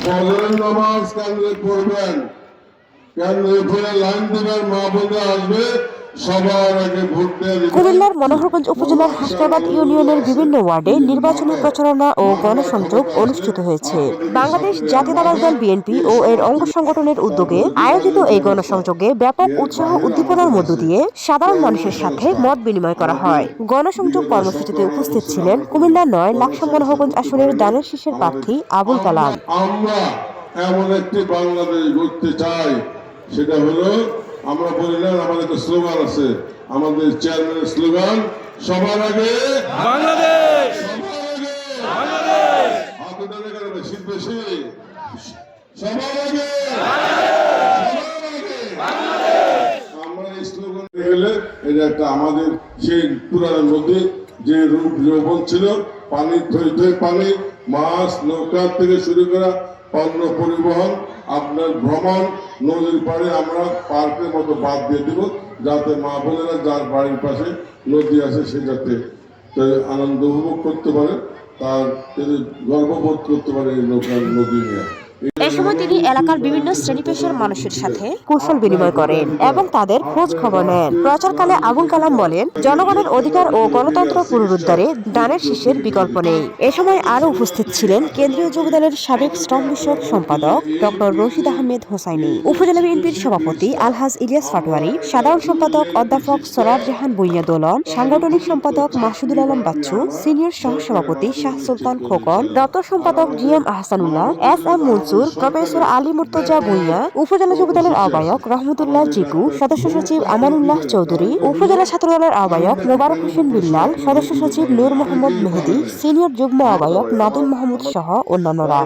ফজরের নামাজ কেন্দ্রে পড়বেন, কেন্দ্রে পড়ে লাইন দিবেন, মা বোনরা আসবে, সবার আগে ভোট দেওয়া দিবেন। কুমিল্লার মনোহরগঞ্জ উপজেলার হাসনাবাদ ইউনিয়নের বিভিন্ন ওয়ার্ডে নির্বাচনী প্রচারণা ও গণসংযোগ অনুষ্ঠিত হয়েছে। বাংলাদেশ জাতীয়তাবাদী দল বিএনপি ও এর অঙ্গ সংগঠনের উদ্যোগে আয়োজিত এই গণসংযোগে ব্যাপক উৎসাহ উদ্দীপনার মধ্য দিয়ে সাধারণ মানুষের সাথে মত বিনিময় করা হয়। গণসংযোগ কর্মসূচিতে উপস্থিত ছিলেন কুমিল্লা ৯ লাকসা মনোহরগঞ্জ আসনের দানের শীষের প্রার্থী আবুল কালাম। আমরা এমন একটি বাংলাদেশ গড়তে চাই, সেটা হলো আমরা বলি না, আমাদের একটা স্লোগান আছে, আমাদের চেয়ারম্যানের স্লোগান সবার আগে বাংলাদেশ, সবার আগে বাংলাদেশ, হাত উঠানে কেন বেশি বেশি, সবার আগে আমরা এই স্লোগান গেলে এটা একটা আমাদের সেই পুরাণের মধ্যে যে রূপ যৌবন ছিল, পানি থই থই পানি, মাছ নৌকা থেকে শুরু করা পণ্য পরিবহন, আপনার ভ্রমণ, নদীর পাড়ে আমরা পার্কের মতো বাদ দিয়ে দিব, যাতে মা বোনেরা যার বাড়ির পাশে নদী আছে সে যাতে আনন্দ উপভোগ করতে পারে, তার গর্ববোধ করতে পারে এই নদী নিয়ে। এ সময় তিনি এলাকার বিভিন্ন শ্রেণী পেশার মানুষের সাথে কুশল বিনিময় করেন এবং তাদের খোঁজ খবর নেন। প্রচারকালে আবুল কালাম বলেন, জনগণের অধিকার ও গণতন্ত্র পুনরুদ্ধারে দানের শীষের বিকল্প নেই। এ সময় আরও উপস্থিত ছিলেন কেন্দ্রীয় যুবদলের সাবেক শ্রম বিষয়ক সম্পাদক ডক্টর রশিদ আহমেদ হোসাইনি, উপজেলা বিএনপির সভাপতি আলহাজ ইলিয়াস পাটোয়ারি, সাধারণ সম্পাদক অধ্যাপক সরার জাহান ভূঁইয়া দোলন, সাংগঠনিক সম্পাদক মাসুদুল আলম বাচ্চু, সিনিয়র সহসভাপতি শাহ সুলতান খোকন, দপ্তর সম্পাদক GM Ahsanullah, S M Mansur, professor Ali Murtaza Bhuiyan, উপজেলা যুবদলের আহ্বায়ক রহমতুল্লাহ জিকু, সদস্য সচিব আমানুল্লাহ চৌধুরী, উপজেলা ছাত্রদলের আহ্বায়ক মোবারক হোসেন বিল্লাল, সদস্য সচিব নূর মোহাম্মদ মেহেদি, সিনিয়র যুগ্ম আহ্বায়ক নাদিম মাহমুদ সহ অন্যান্যরা।